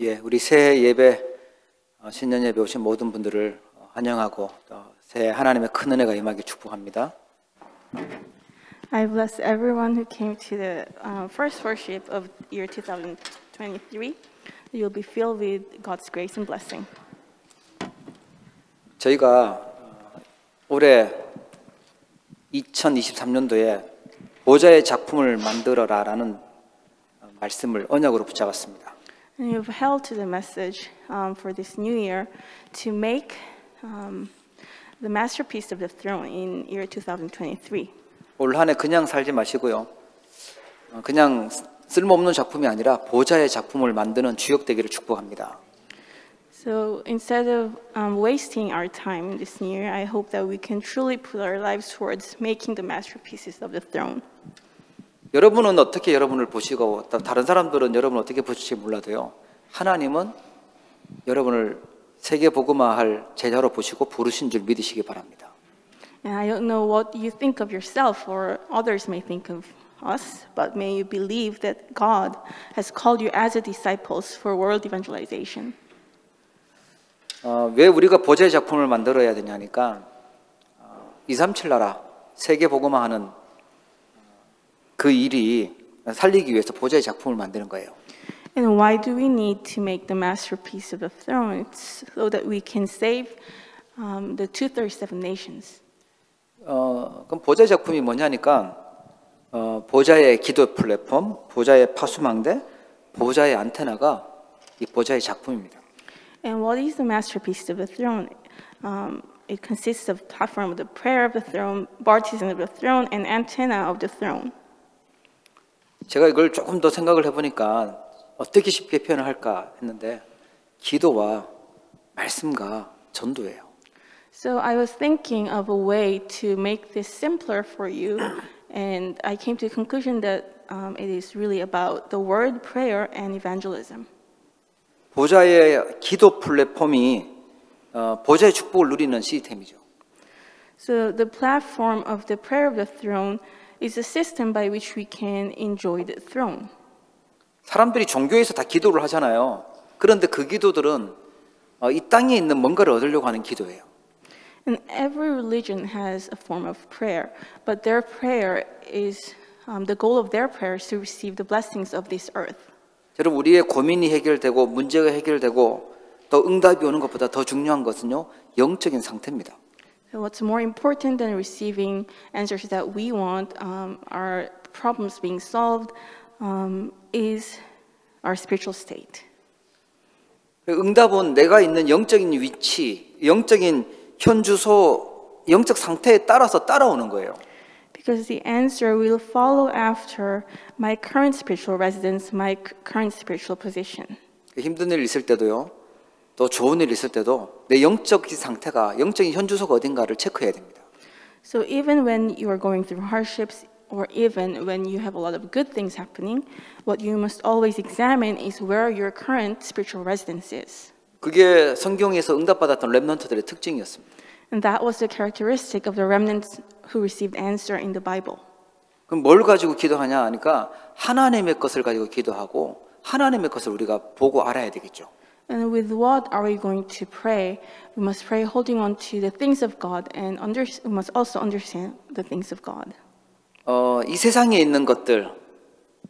예, 우리 새해 예배, 신년 예배 오신 모든 분들을 환영하고 새해 하나님의 큰 은혜가 임하길 축복합니다. I bless everyone who came to the first worship of year 2023. You'll be filled with God's grace and blessing. 저희가 올해 2023년도에 보좌의 작품을 만들어라라는 말씀을 언약으로 붙잡았습니다. And you've held to the message for this new year to make the masterpiece of the throne in year 2023. 올 한 해 그냥 살지 마시고요. 그냥 쓸모없는 작품이 아니라 보좌의 작품을 만드는 주역 되기를 축복합니다. So instead of wasting our time in this new year, I hope that we can truly put our lives towards making the masterpieces of the throne. 여러분은 어떻게 여러분을 보시고 다른 사람들은 여러분을 어떻게 보실지 몰라도요. 하나님은 여러분을 세계 복음화할 제자로 보시고 부르신 줄 믿으시기 바랍니다. And I don't know what you think of yourself or others may think of us, but may you believe that God has called you as a disciples for world evangelization. 왜 우리가 보좌의 작품을 만들어야 되냐니까 237 나라 세계 복음화하는 그 일이 살리기 위해서 보좌의 작품을 만드는 거예요. And why do we need to make the masterpiece of the throne? It's so that we can save the 237 nations. 그럼 보좌의 작품이 뭐냐니까 보좌의 기도 플랫폼, 보좌의 파수망대, 보좌의 안테나가 이 보좌의 작품입니다. And what is the masterpiece of the throne? It consists of platform of the prayer of the throne, partisan of the throne, and antenna of the throne. 제가 이걸 조금 더 생각을 해보니까 어떻게 쉽게 표현을 할까 했는데 기도와 말씀과 전도예요. So I was thinking of a way to make this simpler for you, and I came to the conclusion that it is really about the word, prayer, and evangelism. 보좌의 기도 플랫폼이 보좌의 축복을 누리는 시스템이죠. So the platform of the prayer of the throne is a system by which we can enjoy the throne. 사람들이 종교에서 다 기도를 하잖아요. 그런데 그 기도들은 이 땅에 있는 뭔가를 얻으려고 하는 기도예요. And every religion has a form of prayer, but their prayer is the goal of their prayer is to receive the blessings of this earth. 여러분 우리의 고민이 해결되고 문제가 해결되고 또 응답이 오는 것보다 더 중요한 것은요 영적인 상태입니다. So what's more important than receiving answers that we want, our problems being solved, is our spiritual state. 응답은 내가 있는 영적인 위치, 영적인 현주소, 영적 상태에 따라서 따라오는 거예요. Because the answer will follow after my current spiritual residence, my current spiritual position. 힘든 일 있을 때도요, 또 좋은 일 있을 때도 내 영적인 상태가, 영적인 현주소가 어딘가를 체크해야 됩니다. So even when you are going through hardships, or even when you have a lot of good things happening, what you must always examine is where your current spiritual residence is. 그게 성경에서 응답받았던 렘넌트들의 특징이었습니다. And that was the characteristic of the remnants who received answer in the Bible. 그럼 뭘 가지고 기도하냐 하니까 하나님의 것을 가지고 기도하고 하나님의 것을 우리가 보고 알아야 되겠죠. And with what are we going to pray? We must pray holding on to the things of God, and we must also understand the things of God. 이 세상에 있는 것들,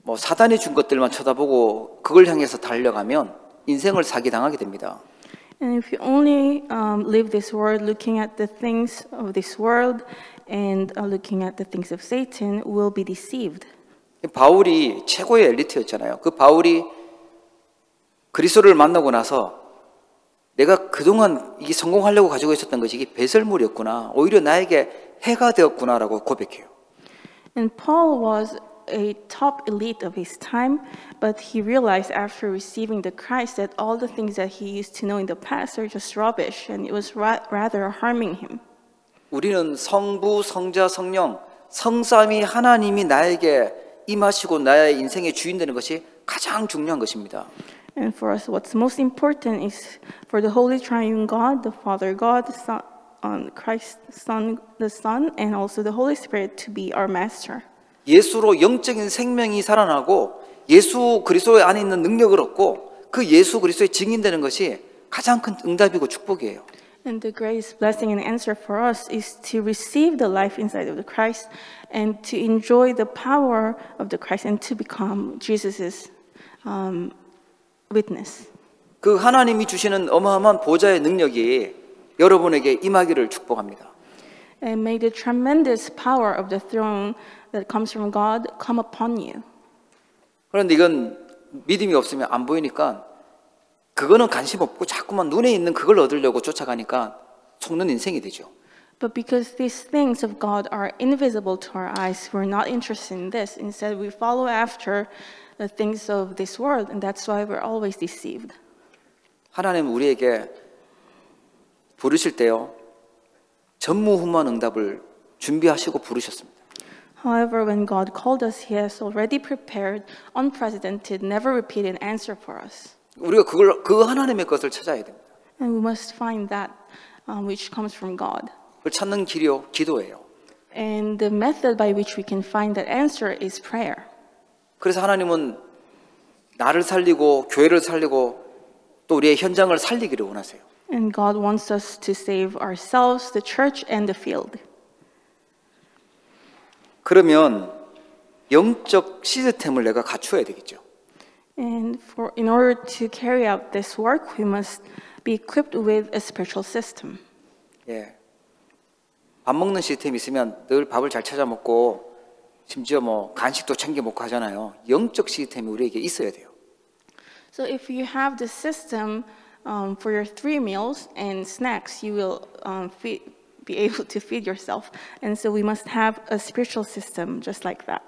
뭐 사단이 준 것들만 쳐다보고 그걸 향해서 달려가면 인생을 사기당하게 됩니다. And if you only live this world looking at the things of this world and looking at the things of Satan, will be deceived. 바울이 최고의 엘리트였잖아요. 그 바울이 그리스도를 만나고 나서 내가 그동안 이게 성공하려고 가지고 있었던 것이 이게 배설물이었구나. 오히려 나에게 해가 되었구나라고 고백해요. And Paul was a top elite of his time, but he realized after receiving the Christ that all the things that he used to know in the past are just rubbish, and it was rather harming him. 우리는 성부, 성자, 성령, 성삼위 하나님이 나에게 임하시고 나의 인생의 주인 되는 것이 가장 중요한 것입니다. And for us, what's most important is for the Holy Triune God, the Father God, the Son, Christ, the Son, and also the Holy Spirit to be our master. 예수로 영적인 생명이 살아나고 예수 그리스도의 안에 있는 능력을 얻고 그 예수 그리스도의 증인되는 것이 가장 큰 응답이고 축복이에요. And the greatest blessing and answer for us is to receive the life inside of the Christ and to enjoy the power of the Christ and to become Jesus' witness. 그 하나님이 주시는 어마어마한 보좌의 능력이 여러분에게 임하기를 축복합니다. And may the tremendous power of the throne that comes from God come upon you. 그런데 이건 믿음이 없으면 안 보이니까 그거는 관심 없고 자꾸만 눈에 있는 그걸 얻으려고 쫓아가니까 속는 인생이 되죠. But because these things of God are invisible to our eyes, we're not interested in this. Instead, we follow after the things of this world, and that's why we're always deceived. 하나님 우리에게 부르실 때요, 전무후무한 응답을 준비하시고 부르셨습니다. However, when God called us, He has already prepared unprecedented, never repeated answer for us. 우리가 그 하나님의 것을 찾아야 됩니다. And we must find that which comes from God. 그걸 찾는 길이요, 기도예요. And the method by which we can find that answer is prayer. 그래서 하나님은 나를 살리고 교회를 살리고 또 우리의 현장을 살리기를 원하세요. And God wants us to save ourselves, the church, and the field. 그러면 영적 시스템을 내가 갖추어야 되겠죠. And in order to carry out this work, we must be equipped with a spiritual system. 예. 밥 먹는 시스템이 있으면 늘 밥을 잘 찾아 먹고 심지어 뭐 간식도 챙겨 먹고 하잖아요. 영적 시스템이 우리에게 있어야 돼요. So if you have the system for your 3 meals and snacks, you will be able to feed yourself. And so we must have a spiritual system just like that.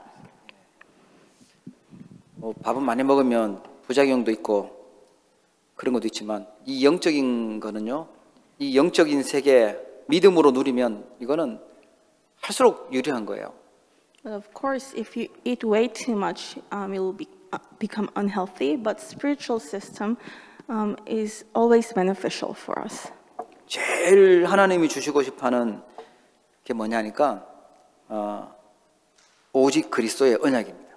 뭐 밥은 많이 먹으면 부작용도 있고 그런 것도 있지만 이 영적인 거는요, 이 영적인 세계 믿음으로 누리면 이거는 할수록 유리한 거예요. But of course, if you eat way too much, it will become unhealthy. But spiritual system is always beneficial for us. 제일 하나님이 주시고 싶어하는 게 뭐냐니까 오직 그리스도의 언약입니다.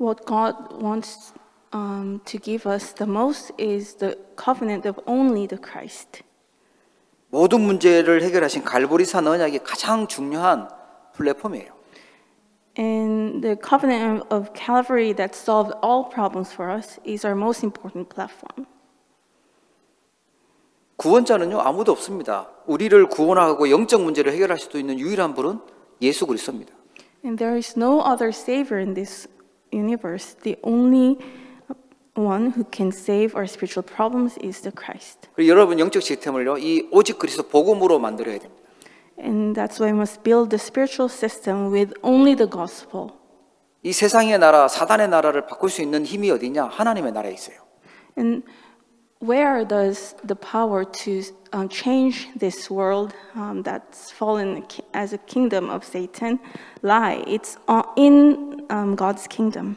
What God wants to give us the most is the covenant of only the Christ. 모든 문제를 해결하신 갈보리산 언약이 가장 중요한 플랫폼이에요. And the covenant of Calvary that solved all problems for us is our most important platform. 구원자는요 아무도 없습니다. 우리를 구원하고 영적 문제를 해결할 수도 있는 유일한 분은 예수 그리스도입니다. And there is no other savior in this universe. The only one who can save our spiritual problems is the Christ. 그리고 여러분 영적 시스템을요 이 오직 그리스도 복음으로 만들어야 됩니다. And that's why we must build the spiritual system with only the gospel. 이 세상의 나라, 사단의 나라를 바꿀 수 있는 힘이 어디냐? 하나님의 나라에 있어요. And where does the power to change this world that's fallen as a kingdom of Satan lie? It's in God's kingdom.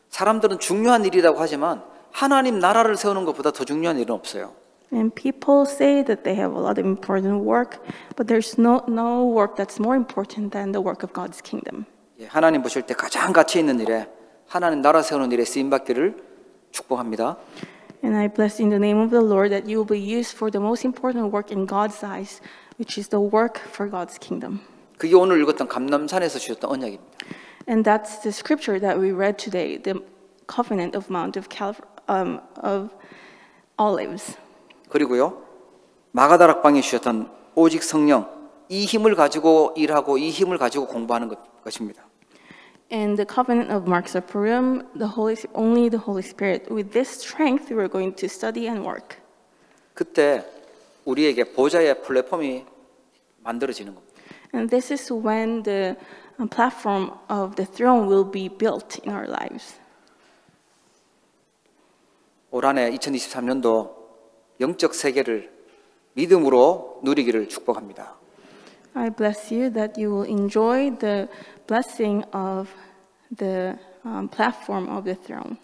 사람들은 중요한 일이라고 하지만 하나님 나라를 세우는 것보다 더 중요한 일은 없어요. And people say that they have a lot of important work, but there's no work that's more important than the work of God's kingdom. 하나님 보실 때 가장 가치 있는 일에 하나님 나라 세우는 일에 쓰임 받기를 축복합니다. And I bless in the name of the Lord that you will be used for the most important work in God's eyes, which is the work for God's kingdom. 그게 오늘 읽었던 감람산에서 주셨던 언약입니다. And that's the scripture that we read today, the covenant of Mount of Olives. 그리고요 마가다락방에 주셨던 오직 성령 이 힘을 가지고 일하고 이 힘을 가지고 공부하는 것입니다. And the covenant of Mark Zaporium, only the Holy Spirit. With this strength, we're going to study and work. 그때 우리에게 보좌의 플랫폼이 만들어지는 겁니다. And this is when the platform of the throne will be built in our lives. 올 한해 2023년도 영적 세계를 믿음으로 누리기를 축복합니다. I bless you that you will enjoy the blessing of the platform of the throne.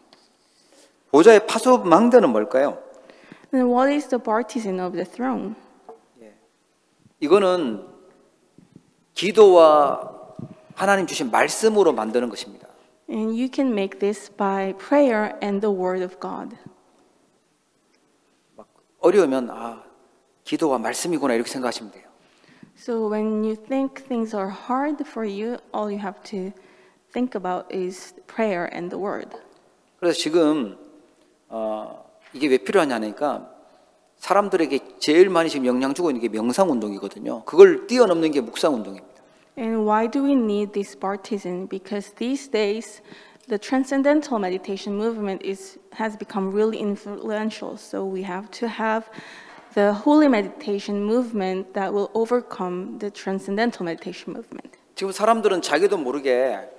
보좌의 파수망대는 뭘까요? Then what is the partisan of the throne? 이거는 기도와 하나님 주신 말씀으로 만드는 것입니다. And you can make this by prayer and the word of God. 어려우면 아, 기도와 말씀이구나 이렇게 생각하시면 돼요. So when you think things are hard for you, all you have to think about is prayer and the word. 그래서 지금 이게 왜 필요하냐니까 사람들에게 제일 많이 지금 영향 주고 있는 게 명상 운동이거든요. 그걸 뛰어넘는 게 묵상 운동입니다. And why do we need this baptism? Because these days, the transcendental meditation movement has become really influential. So we have to have the holy meditation movement that will overcome the transcendental meditation movement. 지금 사람들은 자기도 모르게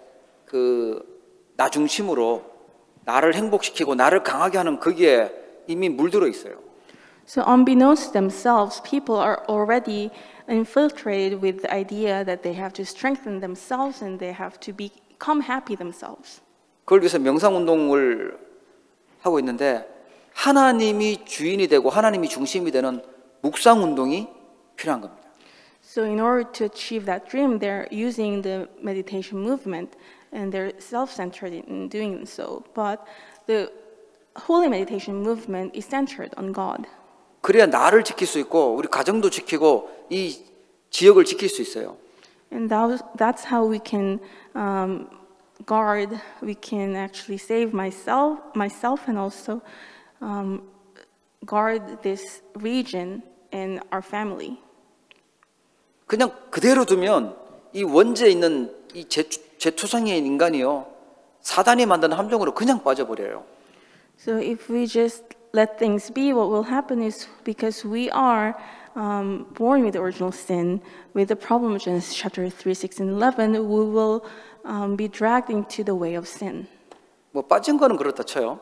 나 중심으로 나를 행복시키고 나를 강하게 하는 거기에 이미 물들어 있어요. So unbeknownst to themselves, people are already infiltrated with the idea that they have to strengthen themselves and they have to become happy themselves. 그걸 위해서 명상 운동을 하고 있는데 하나님이 주인이 되고 하나님이 중심이 되는 묵상 운동이 필요한 겁니다. So in order to achieve that dream, they're using the meditation movement and they're self-centered in doing so. But the holy meditation movement is centered on God. 그래야 나를 지킬 수 있고 우리 가정도 지키고 이 지역을 지킬 수 있어요. And that's how we can guard, we can actually save myself and also guard this region and our family. 그냥 그대로 두면 이 원죄에 있는 이 제초상의 인간이요 사단이 만든 함정으로 그냥 빠져버려요. So if we just let things be, what will happen is because we are born with the original sin, with the problem of Genesis chapter 3, 6, and 11, we will be dragged into the way of sin. 뭐 빠진 거는 그렇다 쳐요.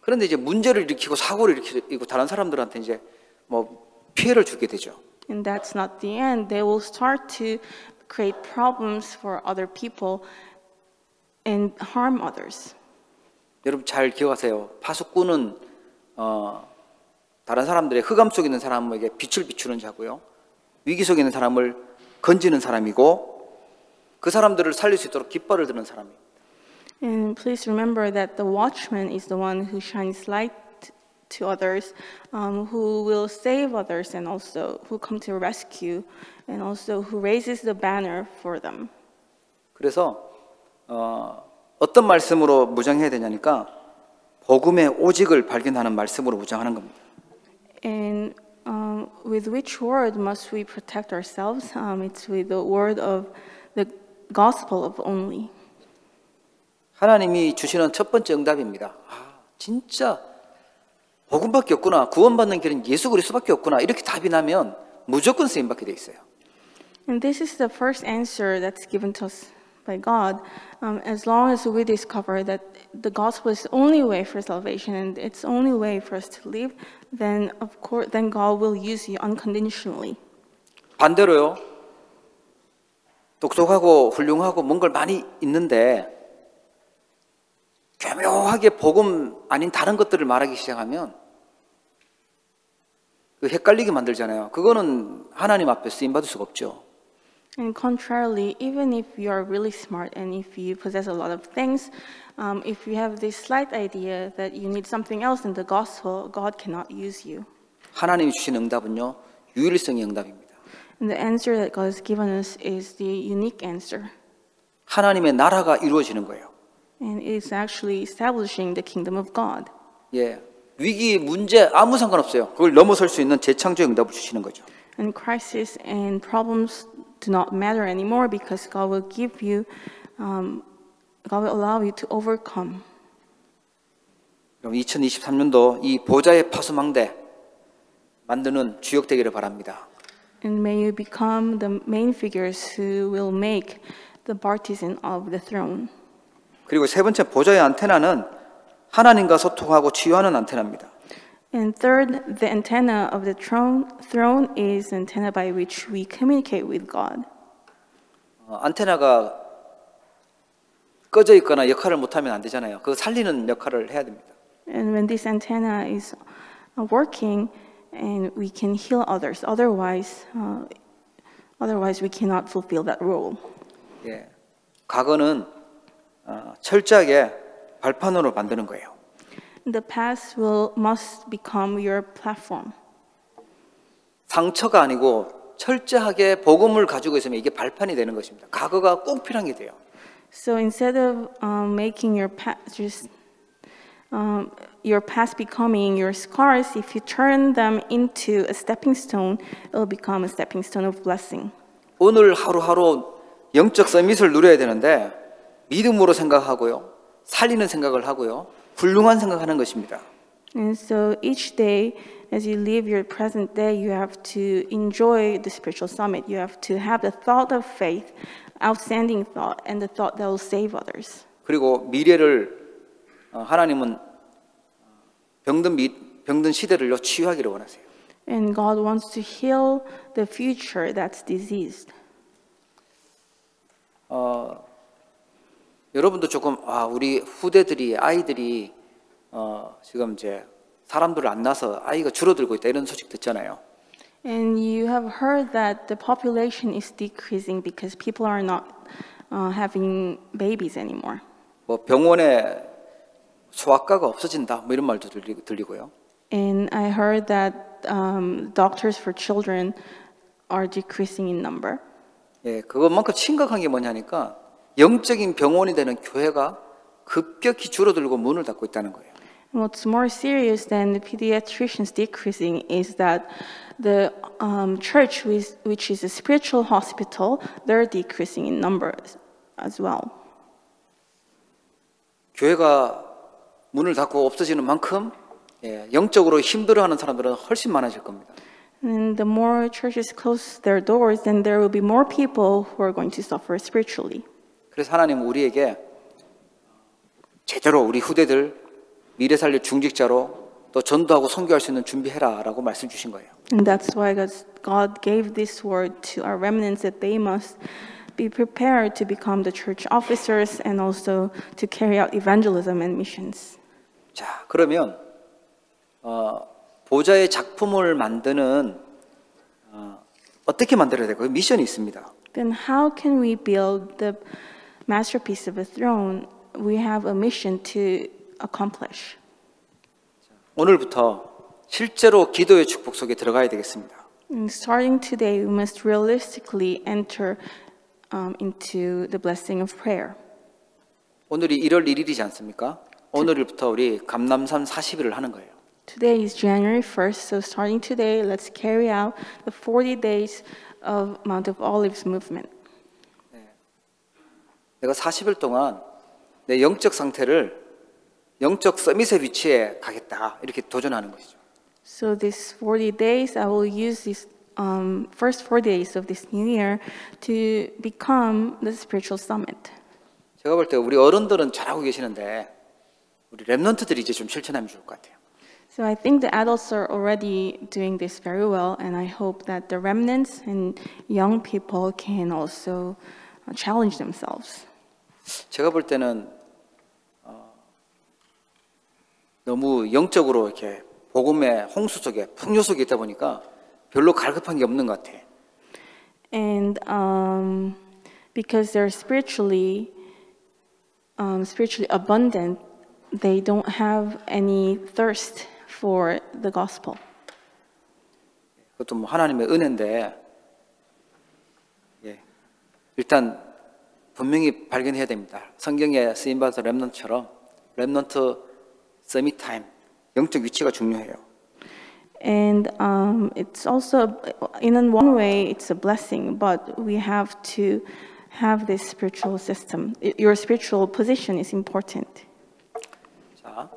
그런데 이제 문제를 일으키고 사고를 일으키고 다른 사람들한테 이제 뭐 피해를 주게 되죠. And that's not the end. They will start to create problems for other people and harm others. 여러분 잘 기억하세요. 파수꾼은 다른 사람들의 흑암 속에 있는 사람에게 빛을 비추는 자고요. 위기 속에 있는 사람을 건지는 사람이고 그 사람들을 살릴 수 있도록 깃발을 드는 사람입니다. And please remember that the watchman is the one who shines light to others, who will save others and also who come to rescue and also who raises the banner for them. 그래서 어떤 말씀으로 무장해야 되냐니까 복음의 오직을 발견하는 말씀으로 무장하는 겁니다. And with which word must we protect ourselves? It's with the word of the gospel of only. 하나님이 주시는 첫 번째 응답입니다. 아, 진짜 복음밖에 없구나. 구원받는 길은 예수 그리스도밖에 없구나. 이렇게 답이 나면 무조건 쓰임 받게 돼 있어요. And this is the first answer that's given to us by God. As long as we discover that the gospel is the only way for salvation and it's the only way for us to live, then of course, then God will use you unconditionally. 반대로요. 똑똑하고 훌륭하고 뭔 걸 많이 있는데 교묘하게 복음 아닌 다른 것들을 말하기 시작하면 그 헷갈리게 만들잖아요. 그거는 하나님 앞에 쓰임 받을 수가 없죠. And contrarily, even if you are really smart and if you possess a lot of things, if you have this slight idea that you need something else in the gospel, God cannot use you. 하나님이 주신 응답은요, 유일성의 응답입니다. And the answer that God has given us is the unique answer. 하나님의 나라가 이루어지는 거예요. And it is actually establishing the kingdom of God. 예, 위기, 문제 아무 상관없어요. 그걸 넘어설 수 있는 재창조의 응답을 주시는 거죠. And crisis and problems do not matter anymore because God will give you, God will allow you to overcome. 그럼 2023년도 이 보좌의 파수망대 만드는 주역 되기를 바랍니다. And may you become the main figures who will make the partisan of the throne. 그리고 세 번째 보좌의 안테나는 하나님과 소통하고 치유하는 안테나입니다. And third, the antenna of the throne is an antenna by which we communicate with God. 안테나가 꺼져 있거나 역할을 못하면 안 되잖아요. 그거 살리는 역할을 해야 됩니다. And when this antenna is working, and we can heal others. Otherwise we cannot fulfill that role. 예, 과거는 철저하게 발판으로 만드는 거예요. The past must become your platform. 상처가 아니고 철저하게 복음을 가지고 있으면 이게 발판이 되는 것입니다. 과거가 꼭 필요한 게 돼요. So instead of making your past becoming your scars, if you turn them into a stepping stone, it will become a stepping stone of blessing. 오늘 하루하루 영적 서밋을 누려야 되는데 믿음으로 생각하고요. 살리는 생각을 하고요. 훌륭한 생각하는 것입니다. And so each day, as you live your present day, you have to enjoy the spiritual summit. You have to have the thought of faith, outstanding thought, and the thought that will save others. 그리고 미래를 하나님은 병든 시대를요 치유하기를 원하세요. And God wants to heal the future that's diseased. 여러분도 조금 우리 후대들이 아이들이 지금 이제 사람들 안 낳아서 아이가 줄어들고 있다 이런 소식 듣잖아요. And you have heard that the population is decreasing because people are not having babies anymore. 뭐 병원에 소아과가 없어진다 뭐 이런 말도 들리고요. And I heard that doctors for children are decreasing in number. 예, 그것만큼 심각한 게 뭐냐니까 영적인 병원이 되는 교회가 급격히 줄어들고 문을 닫고 있다는 거예요. And what's more serious than the pediatricians decreasing is that the church, which is a spiritual hospital, they're decreasing in numbers as well. 교회가 문을 닫고 없어지는 만큼 영적으로 힘들어하는 사람들은 훨씬 많아질 겁니다. And the more churches close their doors, then there will be more people who are going to suffer spiritually. 그래서 하나님은 우리에게 제대로 우리 후대들 미래 살릴 중직자로 또 전도하고 선교할 수 있는 준비해라라고 말씀 주신 거예요. And that's why God gave this word to our remnants that they must be prepared to become the church officers and also to carry out evangelism and missions. 자, 그러면 보좌의 작품을 만드는 어떻게 만들어야 될까요? 미션이 있습니다. Then how can we build the masterpiece of a throne? We have a mission to accomplish. 오늘부터 실제로 기도의 축복 속에 들어가야 되겠습니다. And starting today, we must realistically enter into the blessing of prayer. 오늘이 1월 1일이지 않습니까? 오늘부터 우리 감람산 40일을 하는 거예요. Today is January 1st, so starting today, let's carry out the 40 days of Mount of Olives movement. 내가 40일 동안 내 영적 상태를 영적 서밋의 위치에 가겠다 이렇게 도전하는 것이죠. So these 40 days, I will use these first 4 days of this new year to become the spiritual summit. 제가 볼 때 우리 어른들은 잘하고 계시는데 우리 렘넌트들이 이제 좀 실천하면 좋을 것 같아요. So I think the adults are already doing this very well, and I hope that the remnants and young people can also challenge themselves. 제가 볼 때는 너무 영적으로 이렇게 복음의 홍수 속에 풍요 속에 있다 보니까 별로 갈급한 게 없는 것 같아. And because they're spiritually abundant, they don't have any thirst for the gospel. 그것도 뭐 하나님의 은혜인데, 일단 분명히 발견해야 됩니다. 성경에 쓰임 받아서 렘넌트처럼 렘넌트 서밋 타임, 영적 위치가 중요해요. And it's also, in one way, it's a blessing, but we have to have this spiritual system. Your spiritual position is important. 자,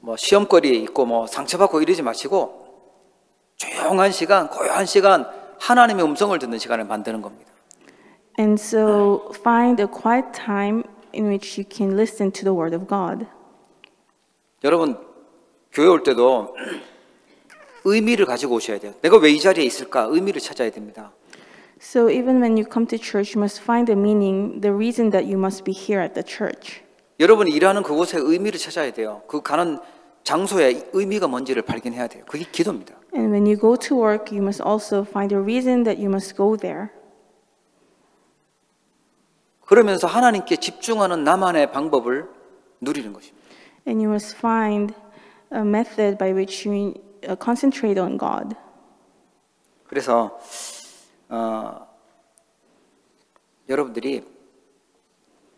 뭐 시험거리에 있고 뭐 상처받고 이러지 마시고 조용한 시간, 고요한 시간, 하나님의 음성을 듣는 시간을 만드는 겁니다. And so find a quiet time in which you can listen to the word of God. 여러분 교회 올 때도 의미를 가지고 오셔야 돼요. 내가 왜 이 자리에 있을까? 의미를 찾아야 됩니다. So even when you come to church, you must find the meaning, the reason that you must be here at the church. 여러분이 일하는 그곳에 의미를 찾아야 돼요. 그 가는 장소에 의미가 뭔지를 발견해야 돼요. 그게 기도입니다. And when you go to work, you must also find a reason that you must go there. 그러면서 하나님께 집중하는 나만의 방법을 누리는 것입니다. And you must find a method by which you concentrate on God. 그래서 여러분들이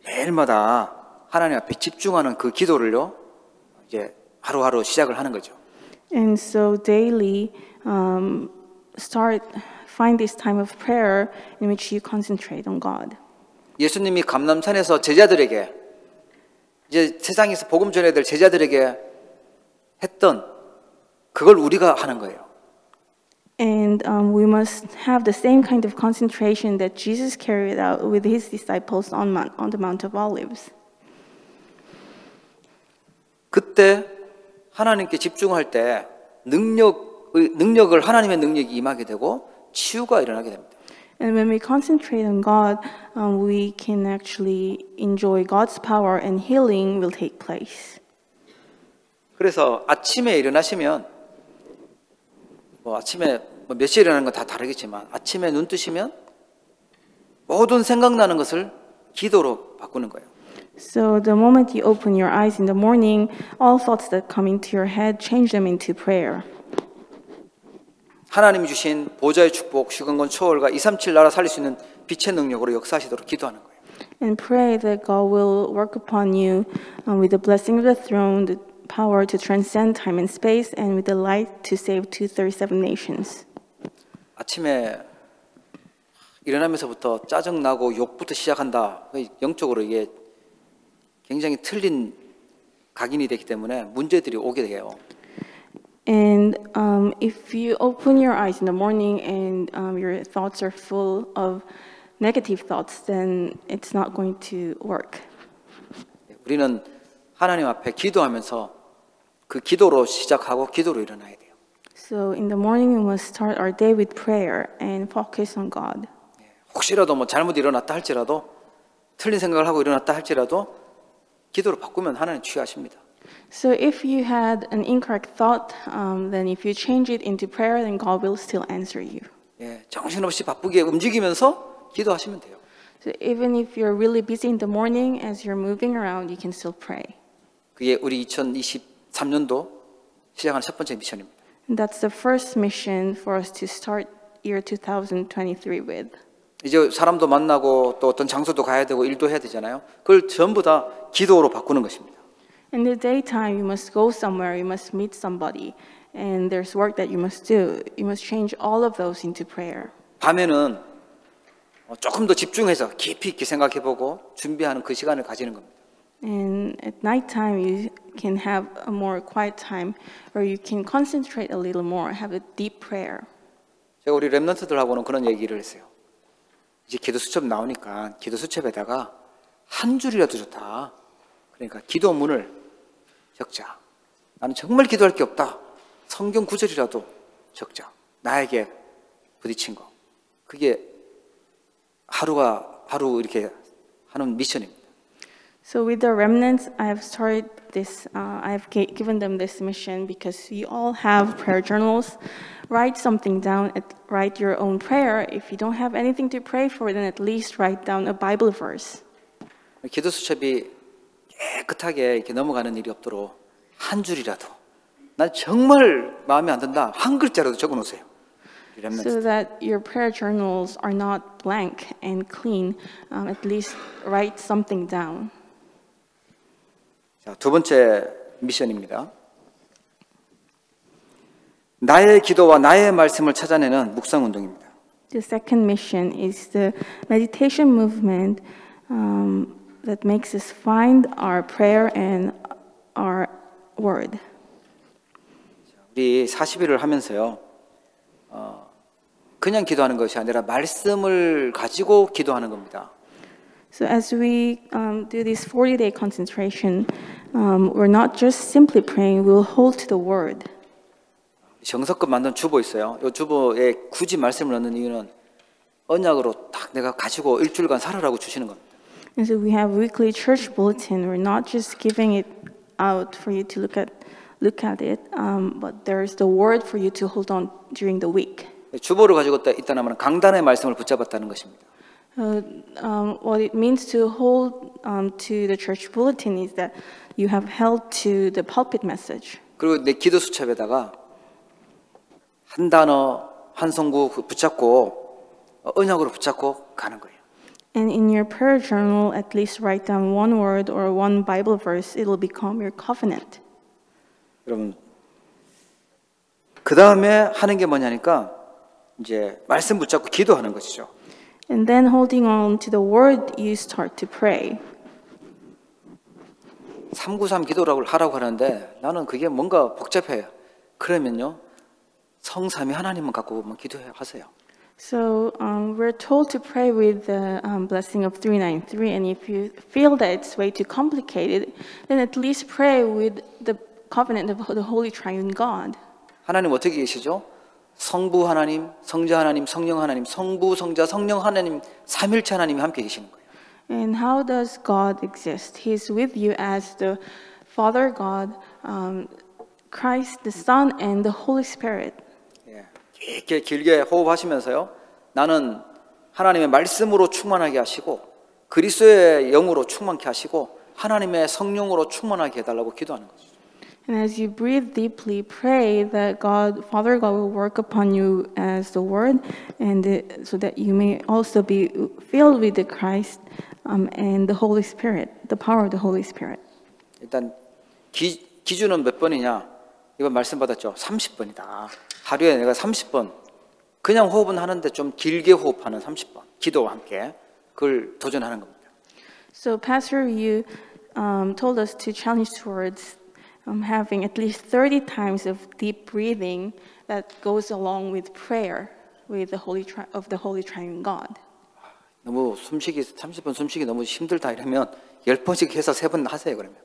매일마다 하나님 앞에 집중하는 그 기도를요, 이제 하루하루 시작을 하는 거죠. And so daily, find this time of prayer in which you concentrate on God. 예수님이 감람산에서 제자들에게, 이제 세상에서 복음 전해야 될 제자들에게 했던 그걸 우리가 하는 거예요. And we must have the same kind of concentration that Jesus carried out with his disciples on the Mount of Olives. 그때 하나님께 집중할 때 능력을 하나님의 능력이 임하게 되고 치유가 일어나게 됩니다. And when we concentrate on God, we can actually enjoy God's power and healing will take place. 그래서 아침에 일어나시면 아침에 몇 시에 일어나는 건 다 다르겠지만 아침에 눈 뜨시면 모든 생각나는 것을 기도로 바꾸는 거예요. So the moment you open your eyes in the morning, all thoughts that come into your head, change them into prayer. 하나님이 주신 보좌의 축복, 휴강권 초월과 237 나라 살릴 수 있는 빛의 능력으로 역사하시도록 기도하는 거예요. And pray that God will work upon you with the blessing of the throne, the power to transcend time and space, and with the light to save 237 nations. 아침에 일어나면서부터 짜증나고 욕부터 시작한다. 영적으로 이게 굉장히 틀린 각인이 되기 때문에 문제들이 오게 돼요. And if you open your eyes in the morning and your thoughts are full of negative thoughts, then it's not going to work. 우리는 하나님 앞에 기도하면서 그 기도로 시작하고 기도로 일어나야 돼요. So in the morning we must start our day with prayer and focus on God. 혹시라도 잘못 일어났다 할지라도 틀린 생각을 하고 일어났다 할지라도 기도로 바꾸면 하나님 취하십니다. So if you had an incorrect thought, then if you change it into prayer, then God will still answer you. 정신없이 바쁘게 움직이면서 기도하시면 돼요. So even if you're really busy in the morning, as you're moving around, you can still pray. 그게 우리 2023년도 시작하는 첫 번째 미션입니다. And that's the first mission for us to start year 2023 with. 이제 사람도 만나고 또 어떤 장소도 가야 되고 일도 해야 되잖아요. 그걸 전부 다 기도로 바꾸는 것입니다. In the daytime, you must go somewhere, you must meet somebody, and there's work that you must do. You must change all of those into prayer. 밤에는 조금 더 집중해서 깊이 있게 생각해보고 준비하는 그 시간을 가지는 겁니다. And at nighttime, you can have a more quiet time where you can concentrate a little more, have a deep prayer. 제가 우리 렘넌트들하고는 그런 얘기를 했어요. 이제 기도 수첩 나오니까 기도 수첩에다가 한 줄이라도 좋다. 그러니까 기도문을 적자. 나는 정말 기도할 게 없다. 성경 구절이라도 적자. 나에게 부딪힌 거. 그게 하루 이렇게 하는 미션입니다. So with the remnants, I have started this. I have given them this mission because we all have prayer journals. Write something down. Write your own prayer. If you don't have anything to pray for, then at least write down a Bible verse. 기도 수첩이 깨끗하게 이렇게 넘어가는 일이 없도록 한 줄이라도 난 정말 마음에 안 든다 한 글자라도 적어놓으세요. So that your prayer journals are not blank and clean, at least write something down. 자, 두 번째 미션입니다. 나의 기도와 나의 말씀을 찾아내는 묵상 운동입니다. The second mission is the meditation movement that makes us find our prayer and our word. 우리 40일을 하면서요. 그냥 기도하는 것이 아니라 말씀을 가지고 기도하는 겁니다. So as we do this 40-day concentration, we're not just simply praying, we'll hold to the word. 정석급 만든 주보 있어요. 이 주보에 굳이 말씀을 넣는 이유는 언약으로 딱 내가 가지고 일주일간 살아라고 주시는 겁니다. And so we have weekly church bulletin. We're not just giving it out for you to look at it, but there's the word for you to hold on during the week. 주보를 가지고 있다는 말은 강단의 말씀을 붙잡았다는 것입니다. What it means to hold to the church bulletin is that you have held to the pulpit message. 그리고 내 기도 수첩에다가 한 단어 한 성구 붙잡고 언약으로 붙잡고 가는 거예요. And in your prayer journal, at least write down one word or one Bible verse. It will become your covenant. 여러분, 그 다음에 하는 게 뭐냐니까 이제 말씀 붙잡고 기도하는 것이죠. And then holding on to the word, you start to pray. 393 기도라고 하라고 하는데 나는 그게 뭔가 복잡해요. 그러면요, 성삼위 하나님만 갖고만 기도하세요. So we're told to pray with the blessing of 393, and if you feel that it's way too complicated, then at least pray with the covenant of the Holy Triune God. 하나님 어떻게 계시죠? 성부 하나님, 성자 하나님, 성령 하나님, 성부, 성자, 성령 하나님, 삼일체 하나님이 함께 계시는 거예요. And how does God exist? He's with you as the Father God, Christ, the Son, and the Holy Spirit. 이렇게 길게 호흡하시면서요, 나는 하나님의 말씀으로 충만하게 하시고 그리스도의 영으로 충만케 하시고 하나님의 성령으로 충만하게 해달라고 기도하는 거죠. And as you breathe deeply, pray that God, Father God, will work upon you as the Word, and so that you may also be filled with the Christ and the Holy Spirit, the power of the Holy Spirit. 일단 기준은 몇 번이냐? 이번 말씀 받았죠? 30번이다. 하루에 내가 30번, 그냥 호흡은 하는데 좀 길게 호흡하는 30번, 기도와 함께 그걸 도전하는 겁니다. So, Pastor, you told us to challenge towards having at least 30 times of deep breathing that goes along with prayer with the Holy Triune God. 너무 숨쉬기 30번 숨쉬기 너무 힘들다 이러면 10번씩 해서 3번 하세요 그러면.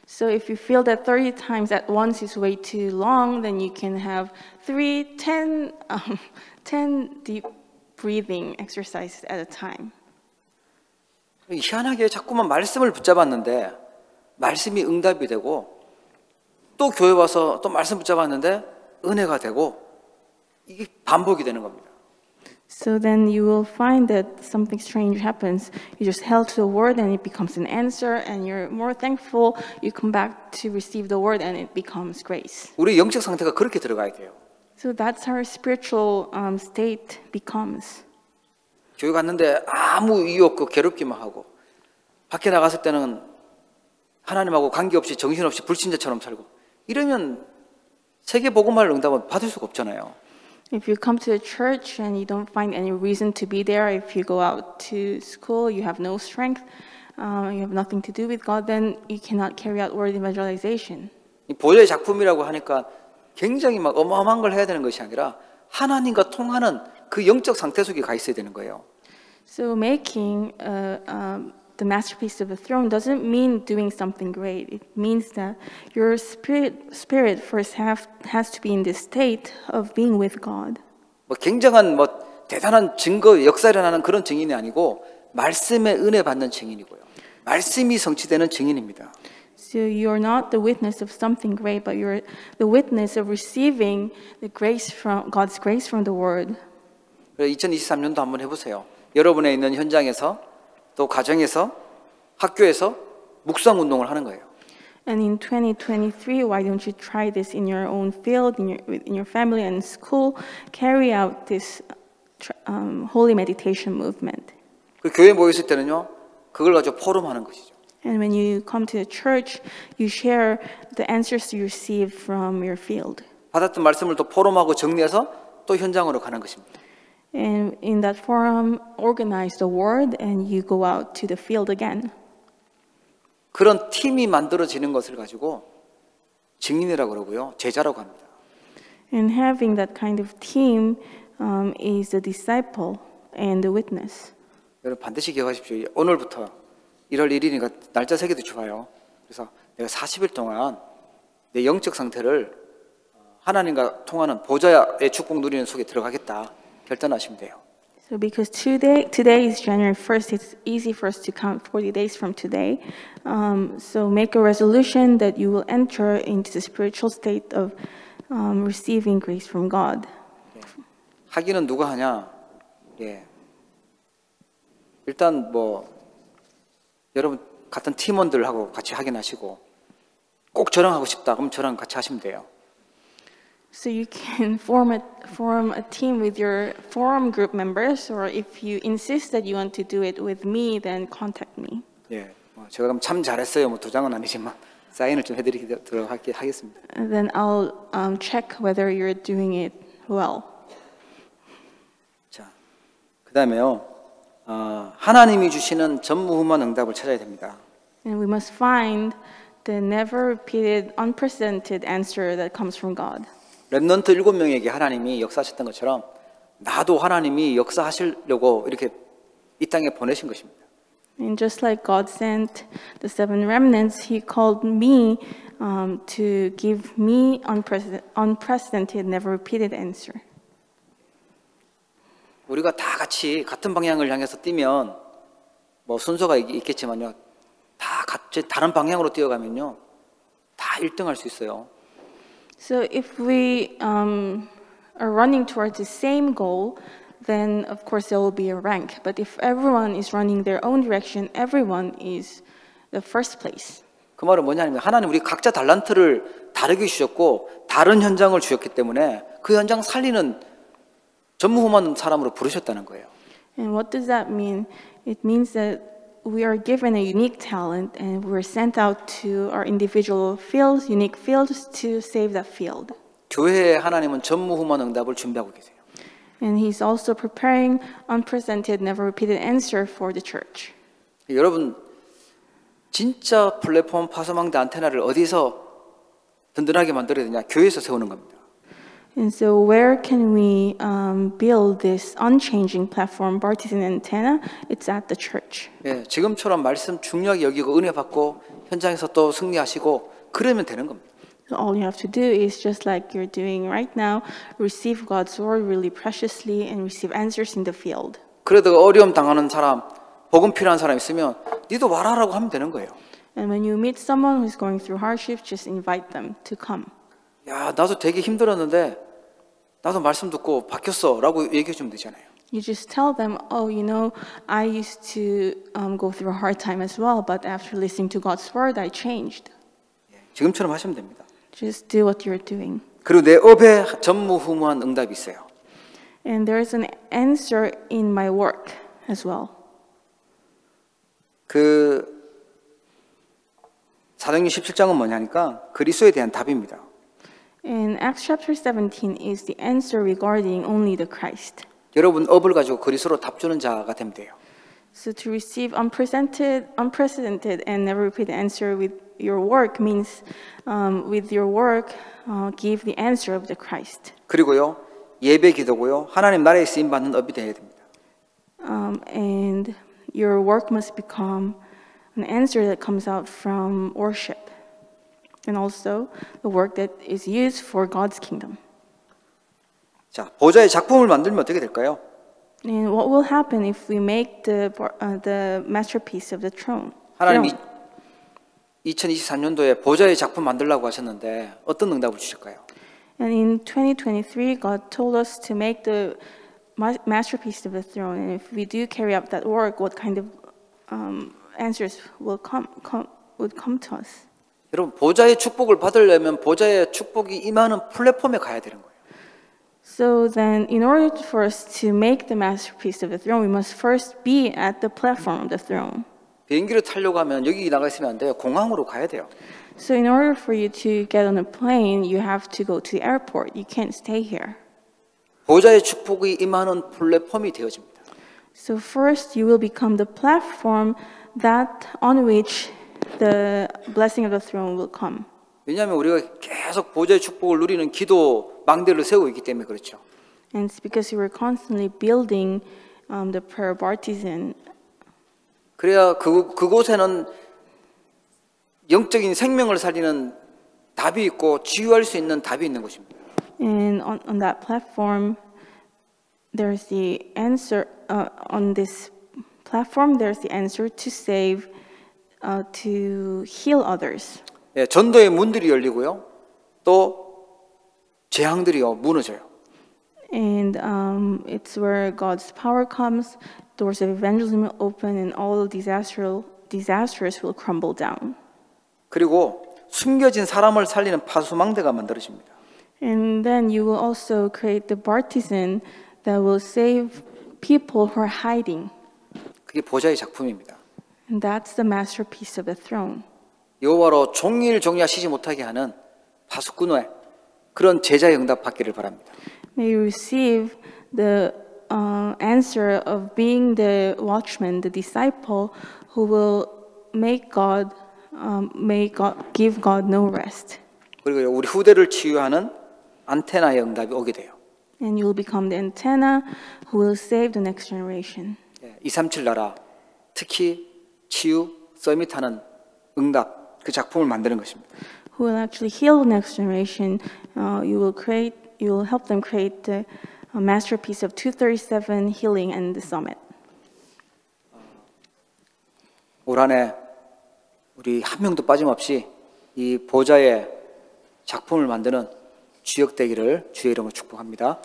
So if you feel that 30 times at once is way too long, then you can have 10 deep breathing exercises at a time. 희한하게 자꾸만 말씀을 붙잡았는데 말씀이 응답이 되고 또 교회 와서 또 말씀 붙잡았는데 은혜가 되고 이게 반복이 되는 겁니다. So then you will find that something strange happens. You just held to the word and it becomes an answer, and you're more thankful. You come back to receive the word and it becomes grace. 우리 영적 상태가 그렇게 들어가야 돼요. So that's how our spiritual state becomes. 교회 갔는데 아무 이유 없고 괴롭기만 하고 밖에 나갔을 때는 하나님하고 관계없이 정신없이 불신자처럼 살고 이러면 세계 복음할 응답은 받을 수가 없잖아요. If you come to a church and you don't find any reason to be there, if you go out to school, you have no strength, you have nothing to do with God, then you cannot carry out word evangelization. 이 보혈의 작품이라고 하니까 굉장히 막 어마어마한 걸 해야 되는 것이 아니라 하나님과 통하는 그 영적 상태 속에 가 있어야 되는 거예요. So making the masterpiece of the throne doesn't mean doing something great. It means that your spirit first has to be in this state of being with God. 뭐 굉장한 뭐 대단한 증거 역사 일어나는 그런 증인이 아니고 말씀의 은혜 받는 증인이고요. 말씀이 성취되는 증인입니다. So you're not the witness of something great, but you're the witness of receiving the grace from God's grace from the Word. 2023년도 한번 해보세요. 여러분의 있는 현장에서 또 가정에서 학교에서 묵상 운동을 하는 거예요. And in 2023, why don't you try this in your own field, in your family and school? Carry out this holy meditation movement. 그 교회 모여 있을 때는요, 그걸 가지고 포럼하는 것이죠. And when you come to the church, you share the answers you receive from your field. 받았던 말씀을 또 포럼하고 정리해서 또 현장으로 가는 것입니다. And in that forum, organize the word and you go out to the field again. 그런 팀이 만들어지는 것을 가지고 증인이라고 그러고요. 제자라고 합니다. And having that kind of team is the disciple and the witness. 여러분 반드시 기억하십시오. 오늘부터 1월 1일이니까 날짜 세기도 좋아요. 그래서 내가 40일 동안 내 영적 상태를 하나님과 통하는 보좌의 축복 누리는 속에 들어가겠다. 결단하시면 돼요. So because today is January 1st, it's easy for us to count 40 days from today. So make a resolution that you will enter into the spiritual state of receiving grace from God. 하기는 누가 하냐? 예. 일단 뭐 여러분 같은 팀원들하고 같이 하긴 하시고 꼭 저랑 하고 싶다 그럼 저랑 같이 하시면 돼요. So you can form form a team with your forum group members, or if you insist that you want to do it with me, then contact me. 예, 제가 그럼 참 잘했어요. 뭐 도장은 아니지만 사인을 좀 해드리도록 하겠습니다. And then I'll check whether you're doing it well. 자, 그다음에요. 하나님이 주시는 전무후무한 응답을 찾아야 됩니다. And we must find the never repeated, unprecedented answer that comes from God. 렘넌트 7명에게 하나님이 역사하셨던 것처럼 나도 하나님이 역사하시려고 이렇게 이 땅에 보내신 것입니다. And just like God sent the 7 remnants, He called me to give me unprecedented, never repeated answer. 우리가 다 같이 같은 방향을 향해서 뛰면 뭐 순서가 있겠지만요. 다 같이 다른 방향으로 뛰어가면요. 다 1등할 수 있어요. So if we are running towards the same goal, then of course there will be a rank. But if everyone is running their own direction, everyone is the first place. 그 말은 뭐냐면 하나님 우리 각자 달란트를 다르게 주셨고 다른 현장을 주셨기 때문에 그 현장 살리는 전무후무한 사람으로 부르셨다는 거예요. And what does that mean? It means that we are given a unique talent and we're sent out to our individual fields, unique fields, to save that field. 교회에 하나님은 전무후무한 응답을 준비하고 계세요. And He's also preparing unprecedented, never repeated answer for the church. 여러분 진짜 플랫폼 파소망대 안테나를 어디서 든든하게 만들어야 되냐? 교회에서 세우는 겁니다. And so where can we build this unchanging platform, partisan antenna? It's at the church. 예, 지금처럼 말씀 중요하게 여기고 은혜 받고 현장에서 또 승리하시고 그러면 되는 겁니다. So all you have to do is just like you're doing right now, receive God's word really preciously and receive answers in the field. 그래도 어려움 당하는 사람, 복음 필요한 사람 있으면 니도 와라라고 하면 되는 거예요. And when you meet someone who's going through hardship, just invite them to come. 야, 나도 되게 힘들었는데 나도 말씀 듣고 바뀌었어라고 얘기해 주면 되잖아요. You just tell them, oh, you know, I used to go through a hard time as well, but after listening to God's word, I changed. 지금처럼 하시면 됩니다. Just do what you're doing. 그리고 내 업에 전무후무한 응답이 있어요. And there is an answer in my work as well. 그 사도행전 17장은 뭐냐니까 그리스도에 대한 답입니다. And Acts chapter 17 is the answer regarding only the Christ. 여러분 업을 가지고 그리스도로 답 주는 자가 되면 돼요. So to receive unprecedented and never repeated answer with your work means with your work give the answer of the Christ. 그리고요 예배 기도고요 하나님 나라에 쓰임 받는 업이 되어야 됩니다. And your work must become an answer that comes out from worship. And also the work that is used for God's kingdom. 자, 보좌의 작품을 만들면 어떻게 될까요? And what will happen if we make the masterpiece of the throne? 하나님이 2023년도에 보좌의 작품 만들라고 하셨는데 어떤 응답을 주실까요? And in 2023, God told us to make the masterpiece of the throne. And if we do carry out that work, what kind of answers will come to us? 여러분 보좌의 축복을 받으려면 보좌의 축복이 임하는 플랫폼에 가야 되는 거예요. So then, in order for us to make the masterpiece of the throne, we must first be at the platform of the throne. 비행기를 타려고 하면 여기 나가 있으면 안 돼요. 공항으로 가야 돼요. So in order for you to get on a plane, you have to go to the airport. You can't stay here. 보좌의 축복이 임하는 플랫폼이 되어집니다. So first, you will become the platform that on which the blessing of the throne will come. 왜냐하면 우리가 계속 보좌의 축복을 누리는 기도 망대를 세우고 있기 때문에 그렇죠. And it's because you were constantly building the prayer partisan. 그래야 그곳에는 영적인 생명을 살리는 답이 있고 치유할 수 있는 답이 있는 것입니다. And on that platform, there's the answer. On this platform, there's the answer to save, to heal others. 예, 전도의 문들이 열리고요. 또 재앙들이요 무너져요. And it's where God's power comes, doors of evangelism will open, and all disasters will crumble down. 그리고 숨겨진 사람을 살리는 파수망대가 만들어집니다. And then you will also create the partisan that will save people who are hiding. 그게 보좌의 작품입니다. And that's the masterpiece of the throne. 여호와로 종일 종려하시지 못하게 하는 파수꾼의 그런 제자의 응답 받기를 바랍니다. May you receive the answer of being the watchman, the disciple, who will give God no rest. 그리고 우리 후대를 치유하는 안테나의 응답이 오게 돼요. And you will become the antenna who will save the next generation. 237 나라, 특히 치유, 서밋하는 응답, 그 작품을 만드는 것입니다. Who will actually heal the next generation? You will help them create the masterpiece of 237 healing and the summit. 올 한해 우리 한 명도 빠짐없이 이 보좌의 작품을 만드는 주역 되기를 주의 이름으로 축복합니다.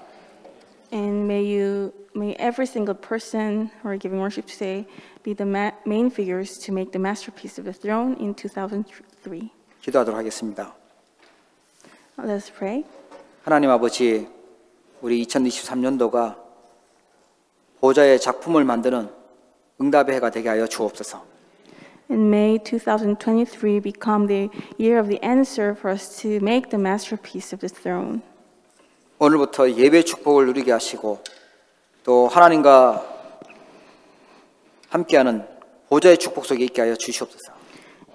And may every single person who are giving worship today be the main figures to make the masterpiece of the throne in 2003. 기도하도록 하겠습니다. Let's pray. 하나님 아버지, 우리 2023년도가 보좌의 작품을 만드는 응답의 해가 되게 하여 주옵소서. And may 2023 become the year of the answer for us to make the masterpiece of the throne. 오늘부터 예배 축복을 누리게 하시고 또 하나님과 함께하는 보좌의 축복 속에 있게 하여 주시옵소서.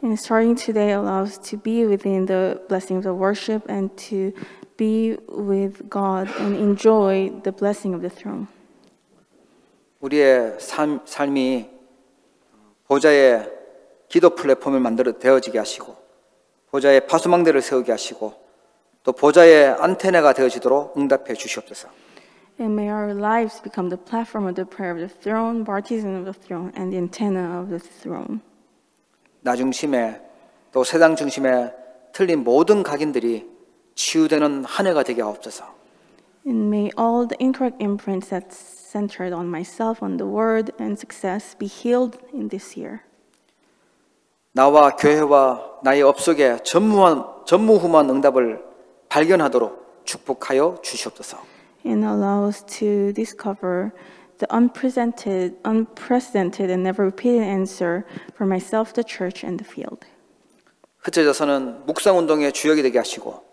And starting today allow us to be within the blessings of worship and to be with God and enjoy the blessing of the throne. 우리의 삶이 보좌의 기도 플랫폼을 되어지게 하시고 보좌의 파수망대를 세우게 하시고 또 보좌의 안테나가 되어지도록 응답해 주시옵소서. And may our lives become the platform of the prayer of the throne, partisan of the throne, and the antenna of the throne. 나 중심에 또 세상 중심에 틀린 모든 각인들이 치유되는 한 해가 되게 하옵소서. And may all the incorrect imprints that's centered on myself, on the word and success be healed in this year. 나와 교회와 나의 업속에 전무후무한 응답을 발견하도록 축복하여 주시옵소서. And allow us to discover the unprecedented and never repeated answer for myself, the church, and the field. 흩어져서는 묵상운동의 주역이 되게 하시고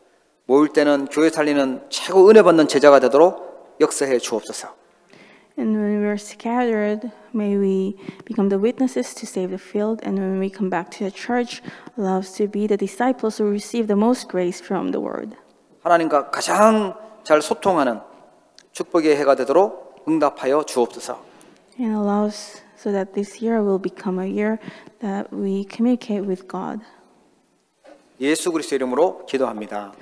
모일 때는 교회 살리는 최고 은혜 받는 제자가 되도록 역사해 주옵소서. And when we are scattered, may we become the witnesses to save the field. And when we come back to the church, allow us to be the disciples who receive the most grace from the word. 하나님과 가장 잘 소통하는 축복의 해가 되도록 응답하여 주옵소서. And allow us so that this year will become a year that we communicate with God. 예수 그리스도 이름으로 기도합니다.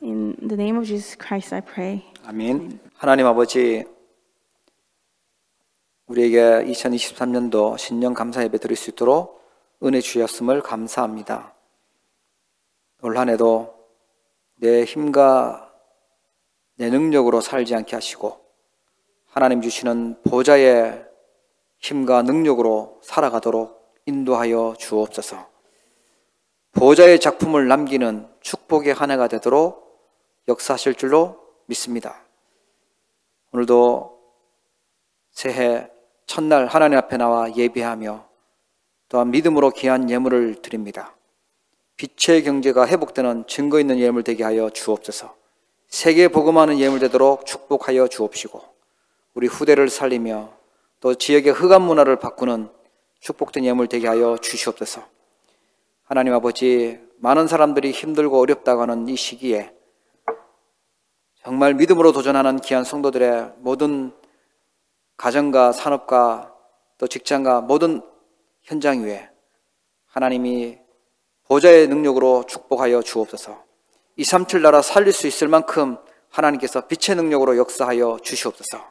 In the name of Jesus Christ, I pray. 아멘. 하나님 아버지, 우리에게 2023년도 신년 감사 예배 드릴 수 있도록 은혜 주셨음을 감사합니다. 올 한 해도 내 힘과 내 능력으로 살지 않게 하시고 하나님 주시는 보좌의 힘과 능력으로 살아가도록 인도하여 주옵소서. 보좌의 작품을 남기는 축복의 한 해가 되도록 역사하실 줄로 믿습니다. 오늘도 새해 첫날 하나님 앞에 나와 예배하며 또한 믿음으로 귀한 예물을 드립니다. 빛의 경제가 회복되는 증거 있는 예물 되게 하여 주옵소서. 세계 복음하는 예물 되도록 축복하여 주옵시고 우리 후대를 살리며 또 지역의 흑암 문화를 바꾸는 축복된 예물 되게 하여 주시옵소서. 하나님 아버지, 많은 사람들이 힘들고 어렵다고 하는 이 시기에 정말 믿음으로 도전하는 귀한 성도들의 모든 가정과 산업과 또 직장과 모든 현장 위에 하나님이 보좌의 능력으로 축복하여 주옵소서. 237 나라 살릴 수 있을 만큼 하나님께서 빛의 능력으로 역사하여 주시옵소서.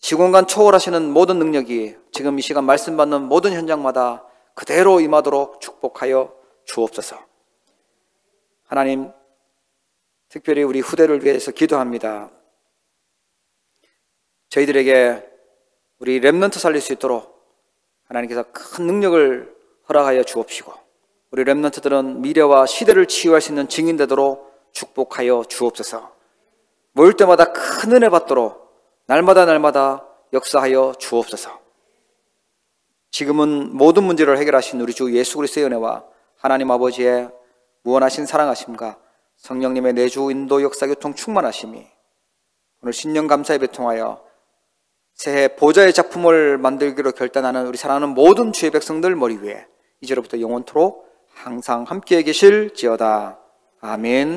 시공간 초월하시는 모든 능력이 지금 이 시간 말씀 받는 모든 현장마다 그대로 임하도록 축복하여 주옵소서. 하나님, 특별히 우리 후대를 위해서 기도합니다. 저희들에게 우리 렘넌트 살릴 수 있도록 하나님께서 큰 능력을 허락하여 주옵시고 우리 렘넌트들은 미래와 시대를 치유할 수 있는 증인 되도록 축복하여 주옵소서. 모일 때마다 큰 은혜 받도록 날마다 역사하여 주옵소서. 지금은 모든 문제를 해결하신 우리 주 예수 그리스도의 은혜와 하나님 아버지의 무한하신 사랑하심과 성령님의 내주 인도 역사 교통 충만하심이 오늘 신년 감사에 배통하여 새해 보좌의 작품을 만들기로 결단하는 우리 사랑하는 모든 주의 백성들 머리 위에 이제로부터 영원토록 항상 함께해 계실지어다. 아멘.